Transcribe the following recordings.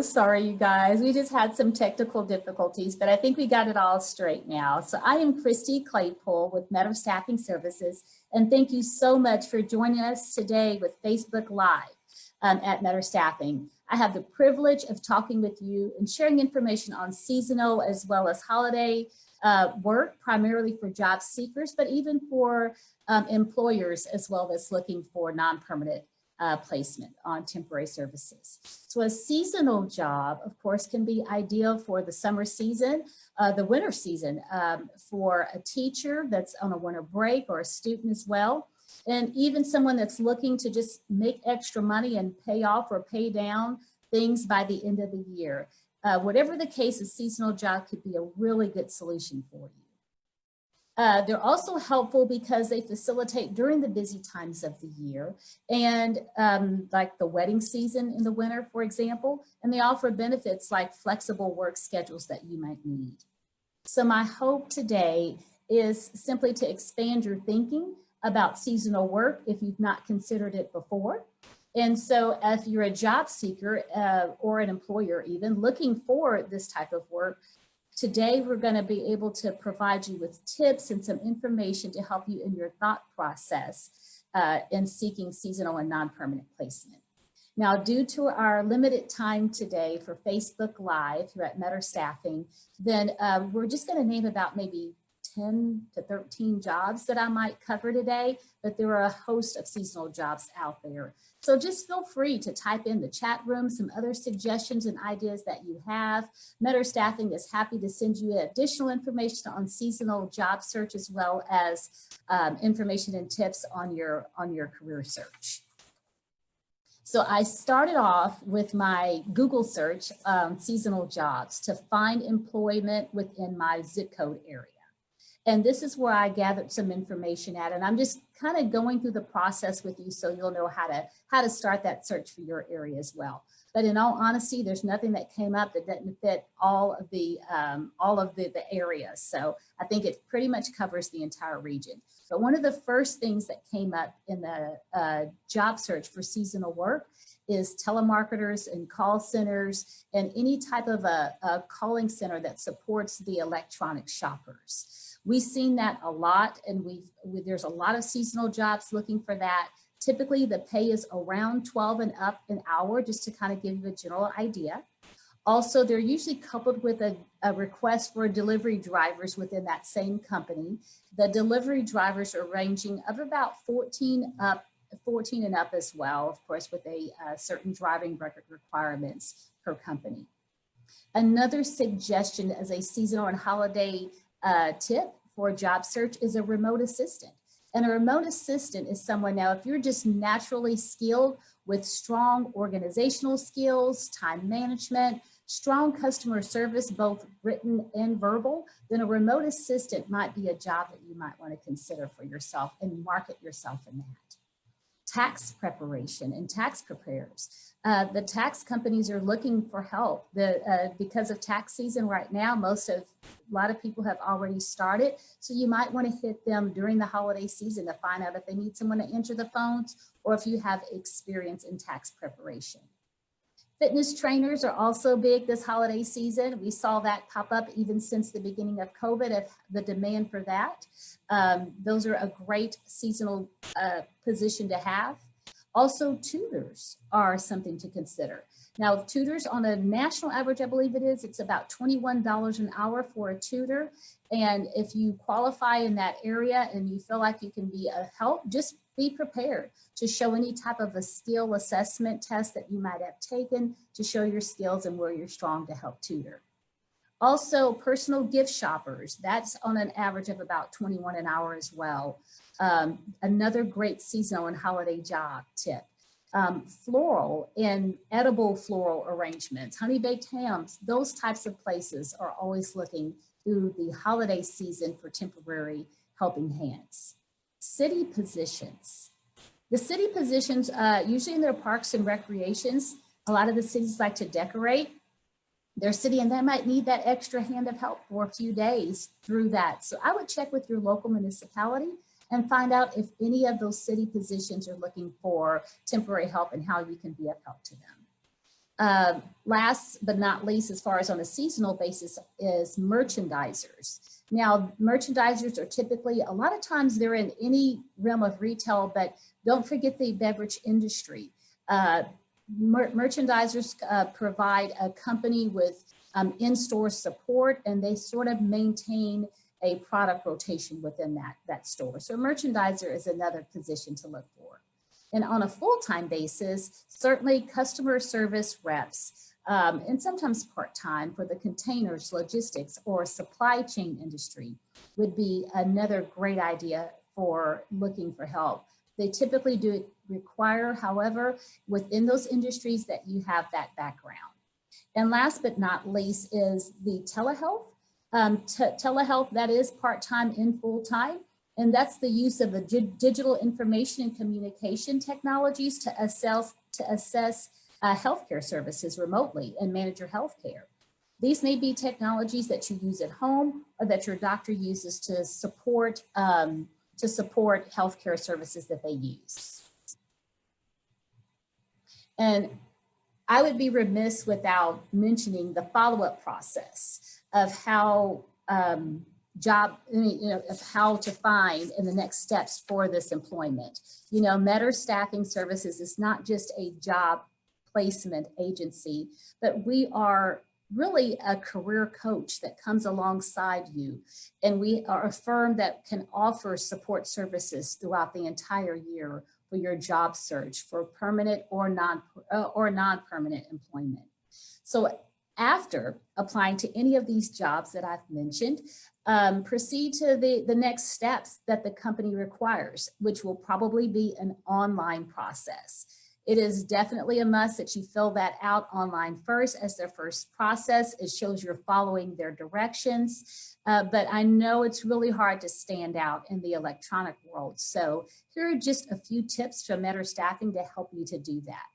Sorry, you guys. We just had some technical difficulties, but I think we got it all straight now. So I am Kristi Claypool with Meador Staffing Services, and thank you so much for joining us today with Facebook Live at Meador Staffing. I have the privilege of talking with you and sharing information on seasonal as well as holiday work, primarily for job seekers, but even for employers as well as looking for non-permanent placement on temporary services. So a seasonal job, of course, can be ideal for the summer season, the winter season, for a teacher that's on a winter break or a student as well. And even someone that's looking to just make extra money and pay off or pay down things by the end of the year. Whatever the case, a seasonal job could be a really good solution for you. They're also helpful because they facilitate during the busy times of the year and like the wedding season in the winter, for example, and they offer benefits like flexible work schedules that you might need. So my hope today is simply to expand your thinking about seasonal work if you've not considered it before. And so if you're a job seeker or an employer even looking for this type of work, today, we're going to be able to provide you with tips and some information to help you in your thought process in seeking seasonal and non-permanent placement. Now, due to our limited time today for Facebook Live here at Meador Staffing, then we're just going to name about maybe 10 to 13 jobs that I might cover today, but there are a host of seasonal jobs out there. So just feel free to type in the chat room some other suggestions and ideas that you have. Meador Staffing is happy to send you additional information on seasonal job search as well as information and tips on your career search. So I started off with my Google search, seasonal jobs, to find employment within my zip code area. And this is where I gathered some information at, and I'm just kind of going through the process with you so you'll know how to start that search for your area as well. But in all honesty, there's nothing that came up that didn't fit all of the areas. So I think it pretty much covers the entire region. But one of the first things that came up in the job search for seasonal work is telemarketers and call centers and any type of a calling center that supports the electronic shoppers. We've seen that a lot, and there's a lot of seasonal jobs looking for that. Typically, the pay is around 12 and up an hour, just to kind of give you a general idea. Also, they're usually coupled with a request for delivery drivers within that same company. The delivery drivers are ranging of about 14 and up as well, of course, with a certain driving record requirements per company. Another suggestion as a seasonal and holiday tip for a job search is a remote assistant. And a remote assistant is someone, now if you're just naturally skilled with strong organizational skills, time management, strong customer service, both written and verbal, then a remote assistant might be a job that you might want to consider for yourself and market yourself in that. Tax preparation and tax preparers. The tax companies are looking for help. Because of tax season right now, a lot of people have already started. So you might want to hit them during the holiday season to find out if they need someone to answer the phones or if you have experience in tax preparation. Fitness trainers are also big this holiday season. We saw that pop up even since the beginning of COVID, of the demand for that. Those are a great seasonal position to have. Also, tutors are something to consider. Now, tutors on a national average, I believe it's about $21 an hour for a tutor. And if you qualify in that area and you feel like you can be a help, just be prepared to show any type of a skill assessment test that you might have taken to show your skills and where you're strong to help tutor. Also, personal gift shoppers, that's on an average of about $21 an hour as well. Another great seasonal and holiday job tip. Floral and edible floral arrangements, honey baked hams, those types of places are always looking through the holiday season for temporary helping hands. City positions. The city positions, usually in their parks and recreations, a lot of the cities like to decorate their city and they might need that extra hand of help for a few days through that. So I would check with your local municipality and find out if any of those city positions are looking for temporary help and how you can be of help to them. Last but not least, as far as on a seasonal basis, is merchandisers. Now, merchandisers are typically, a lot of times they're in any realm of retail, but don't forget the beverage industry. Merchandisers provide a company with in-store support, and they sort of maintain a product rotation within that store. So a merchandiser is another position to look for. And on a full-time basis, certainly customer service reps, and sometimes part-time for the containers, logistics, or supply chain industry would be another great idea for looking for help. They typically do require, however, within those industries that you have that background. And last but not least is the telehealth. Telehealth, that is part-time and full-time. And that's the use of the digital information and communication technologies to assess healthcare services remotely and manage your healthcare. These may be technologies that you use at home or that your doctor uses to support healthcare services that they use. And I would be remiss without mentioning the follow-up process of how of how to find in the next steps for this employment. You know, Meador Staffing Services is not just a job placement agency, but we are really a career coach that comes alongside you. And we are a firm that can offer support services throughout the entire year for your job search for permanent or non-permanent employment. So after applying to any of these jobs that I've mentioned, proceed to the next steps that the company requires, which will probably be an online process. It is definitely a must that you fill that out online first as their first process. It shows you're following their directions, but I know it's really hard to stand out in the electronic world. So here are just a few tips from Meador Staffing to help you to do that.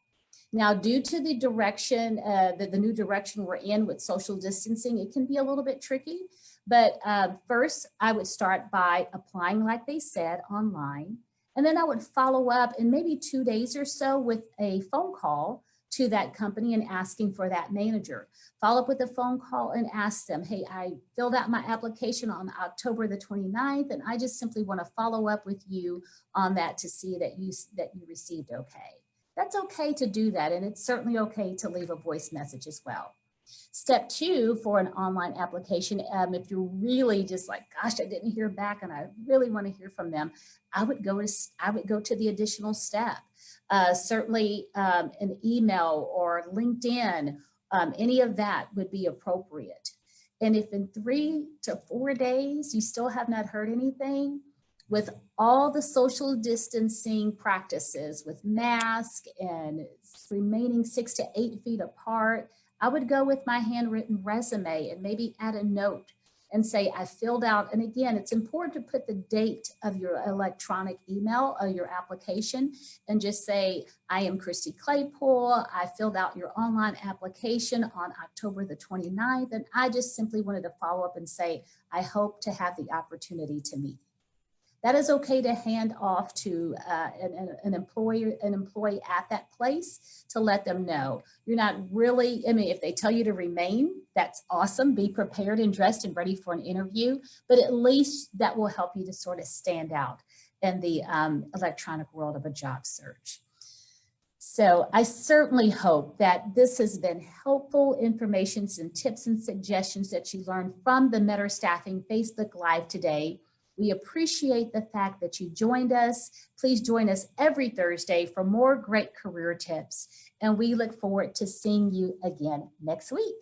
Now, due to the direction, the new direction we're in with social distancing, it can be a little bit tricky. But first, I would start by applying, like they said, online. And then I would follow up in maybe 2 days or so with a phone call to that company and asking for that manager. Follow up with a phone call and ask them, hey, I filled out my application on October the 29th, and I just simply want to follow up with you on that to see that you received okay. That's okay to do that, and it's certainly okay to leave a voice message as well. Step 2 for an online application, if you're really just like, gosh, I didn't hear back and I really want to hear from them, I would go to the additional step. Certainly an email or LinkedIn, any of that would be appropriate. And if in 3 to 4 days you still have not heard anything, with all the social distancing practices, with masks and remaining 6 to 8 feet apart, I would go with my handwritten resume and maybe add a note and say, I filled out, and again, it's important to put the date of your electronic email or your application and just say, I am Kristi Claypool. I filled out your online application on October the 29th, and I just simply wanted to follow up and say, I hope to have the opportunity to meet. That is okay to hand off to an employee at that place to let them know. You're not really, I mean, if they tell you to remain, that's awesome. Be prepared and dressed and ready for an interview, but at least that will help you to sort of stand out in the electronic world of a job search. So I certainly hope that this has been helpful information, some tips and suggestions that you learned from the Meador Staffing Facebook Live today. We appreciate the fact that you joined us. Please join us every Thursday for more great career tips. And we look forward to seeing you again next week.